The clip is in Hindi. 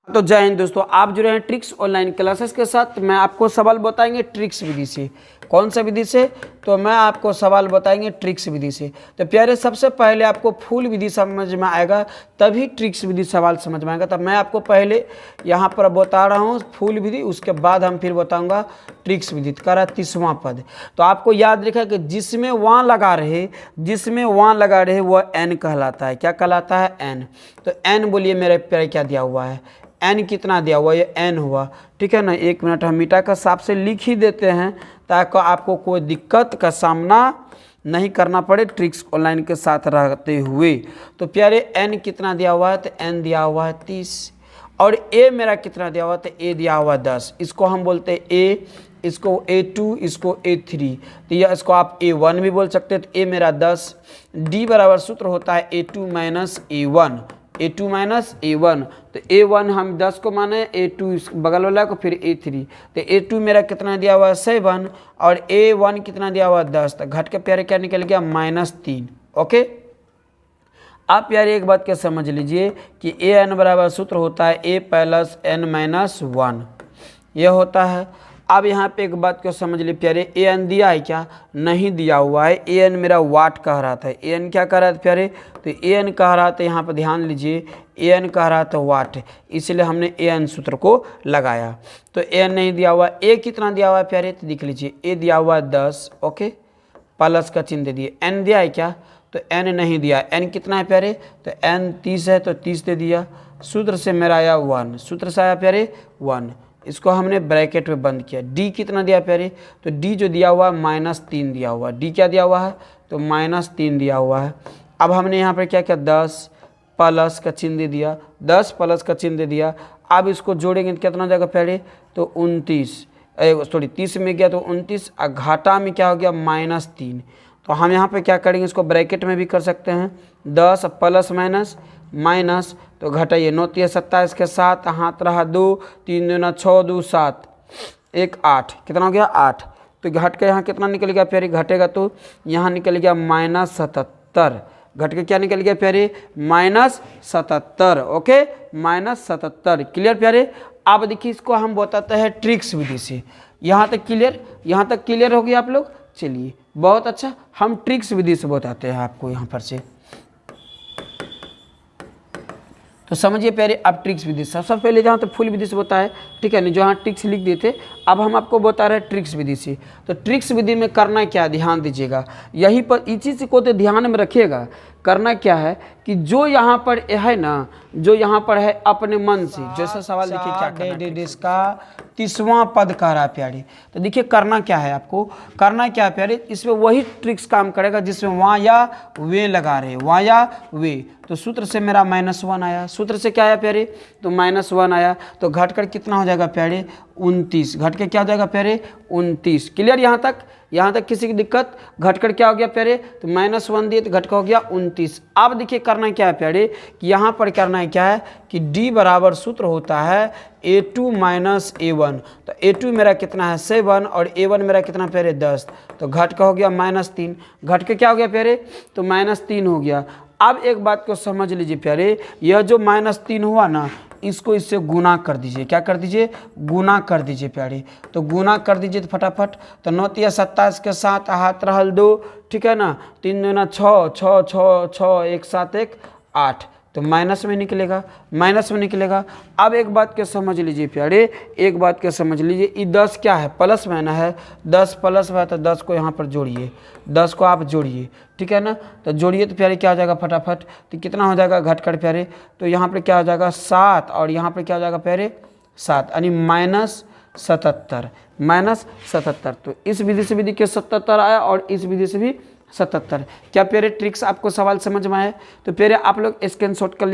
तो जय हिंद दोस्तों, आप जुड़े हैं ट्रिक्स ऑनलाइन क्लासेस के साथ। मैं आपको सवाल बताएंगे ट्रिक्स विधि से। कौन सा विधि से? तो मैं आपको सवाल बताएंगे ट्रिक्स विधि से। तो प्यारे, सबसे पहले आपको फुल विधि समझ में आएगा, तभी ट्रिक्स विधि सवाल समझ में आएगा। तब मैं आपको पहले यहाँ पर बता रहा हूँ फुल विधि, उसके बाद हम फिर बताऊँगा ट्रिक्स विधि। करा 30वां पद। तो आपको याद रखा कि जिसमें वहाँ लगा रहे वह एन कहलाता है। क्या कहलाता है? एन। तो एन बोलिए मेरे प्यारे, क्या दिया हुआ है? एन कितना दिया हुआ? ये एन हुआ। ठीक है ना। 1 मिनट हम मीटा का हिसाब से लिख ही देते हैं ताकि आपको कोई दिक्कत का सामना नहीं करना पड़े ट्रिक्स ऑनलाइन के साथ रहते हुए। तो प्यारे, एन कितना दिया हुआ है? तो एन दिया हुआ है 30। और ए मेरा कितना दिया हुआ? तो ए दिया हुआ 10। इसको हम बोलते हैं ए, इसको A2, इसको A3। तो यह इसको आप A1 भी बोल सकते हैं। तो ए मेरा 10। डी बराबर सूत्र होता है A2 minus A1। A2 minus A1। तो A1 हम 10 को माने, A2 बगल वाला को, फिर A3। तो A2 मेरा कितना दिया हुआ है? 7। और A1 कितना दिया हुआ है? 10। तो घट के प्यारे क्या निकल गया? -3। ओके। आप प्यारे एक बात क्या समझ लीजिए कि AN बराबर सूत्र होता है A प्लस N माइनस 1। यह होता है। अब यहाँ पे एक बात को समझ लीजिए प्यारे, AN दिया है क्या? नहीं दिया हुआ है। AN मेरा वाट कह रहा था। AN क्या कह रहा था प्यारे? तो AN कह रहा था, यहाँ पर ध्यान लीजिए, AN कह रहा था वाट, इसलिए हमने AN सूत्र को लगाया। तो AN नहीं दिया हुआ। A कितना दिया हुआ है प्यारे? तो देख लीजिए, A दिया हुआ है 10। ओके, प्लस का चिन्ह दे दिए। N दिया है क्या? तो N नहीं दिया। N कितना है प्यारे? तो N 30 है, तो 30 दे दिया। सूत्र से मेरा आया 1। सूत्र से आया प्यारे 1। इसको हमने ब्रैकेट में बंद किया। डी कितना दिया प्यारे? तो डी जो दिया हुआ है -3 दिया हुआ है। डी क्या दिया हुआ है? तो -3 दिया हुआ है। अब हमने यहाँ पर क्या किया? 10 प्लस का चिन्ह दे दिया। 10 प्लस का चिन्ह दे दिया। अब इसको जोड़ेंगे तो कितना हो जाएगा प्यारे? तो 29, सॉरी 30 में गया तो 29, और घाटा में क्या हो गया? -3। तो हम यहाँ पे क्या करेंगे? इसको ब्रैकेट में भी कर सकते हैं। 10 प्लस माइनस माइनस, तो घटाइए। 9 3 27 के साथ हाथ रहा 2, 3 दूना 6, 2 7, 1 8। कितना हो गया? 8। तो घट के यहाँ कितना निकल गया प्यारे? घटेगा तो यहाँ निकल गया -77। घट के क्या निकल गया प्यारे? -77। ओके, -77। क्लियर प्यारे? अब देखिए, इसको हम बताते हैं ट्रिक्स विधि से। यहाँ तक क्लियर? यहाँ तक क्लियर हो गया आप लोग? चलिए, बहुत अच्छा। हम ट्रिक्स विधि से बताते हैं आपको यहाँ पर से। तो समझिए प्यारे, अब ट्रिक्स विधि। सबसे पहले जहाँ तो फुल विधि से बताया, ठीक है ना, जहाँ ट्रिक्स लिख दिए थे। अब हम आपको बता रहे हैं ट्रिक्स विधि से। तो ट्रिक्स विधि में करना क्या, ध्यान दीजिएगा। यही पर इस चीज़ को तो ध्यान में रखिएगा। करना क्या है कि जो यहाँ पर है ना, जो यहाँ पर है अपने मन से, जैसा सवाल देखिए क्या करना, इसका 30वां पद कह रहा है प्यारे। तो देखिए करना क्या है आपको, करना क्या है प्यारे, इसमें वही ट्रिक्स काम करेगा जिसमें वहाँ या वे लगा रहे, वहाँ या वे। तो सूत्र से मेरा -1 आया। सूत्र से क्या आया प्यारे? तो -1 आया। तो घटकर कितना हो जाएगा प्यारे? 29। घट के क्या हो जाएगा प्यारे? 29। क्लियर? यहाँ तक? यहाँ तक किसी की दिक्कत? घटकर क्या हो गया प्यारे? तो -1 दिए तो घटकर हो गया 29। अब देखिए करना क्या है प्यारे, कि यहाँ पर करना है क्या है कि D बराबर सूत्र होता है A2 माइनस A1। तो A2 मेरा कितना है? 7। और A1 मेरा कितना प्यारे? 10। तो घट का हो गया -3। घट के क्या हो गया प्यारे? तो -3 हो गया। अब एक बात को समझ लीजिए प्यारे, यह जो -3 हुआ ना, इसको इससे गुना कर दीजिए। क्या कर दीजिए? गुना कर दीजिए प्यारे। तो गुना कर दीजिए तो फटाफट। तो 9 3 27 के साथ हाथ रहल 2, ठीक है ना, 3 दूना 6, 6 6 6, 1 7 1 8। तो माइनस में निकलेगा, माइनस में निकलेगा। अब एक बात के समझ लीजिए प्यारे, एक बात के समझ लीजिए, ये 10 क्या है? प्लस में ना है। 10 प्लस में है तो 10 को यहाँ पर जोड़िए। 10 को आप जोड़िए, ठीक है ना। तो जोड़िए तो प्यारे क्या हो जाएगा फटाफट? तो कितना हो जाएगा घटकर प्यारे? तो यहाँ पर क्या हो जाएगा? 7। और यहाँ पर क्या हो जाएगा प्यारे? 7, यानी -77। -77। तो इस विधि से भी देखिए 77 आया, और इस विधि से भी 77। क्या प्यारे ट्रिक्स आपको सवाल समझ में आए? तो प्यारे आप लोग स्क्रीनशॉट कर लीजिए।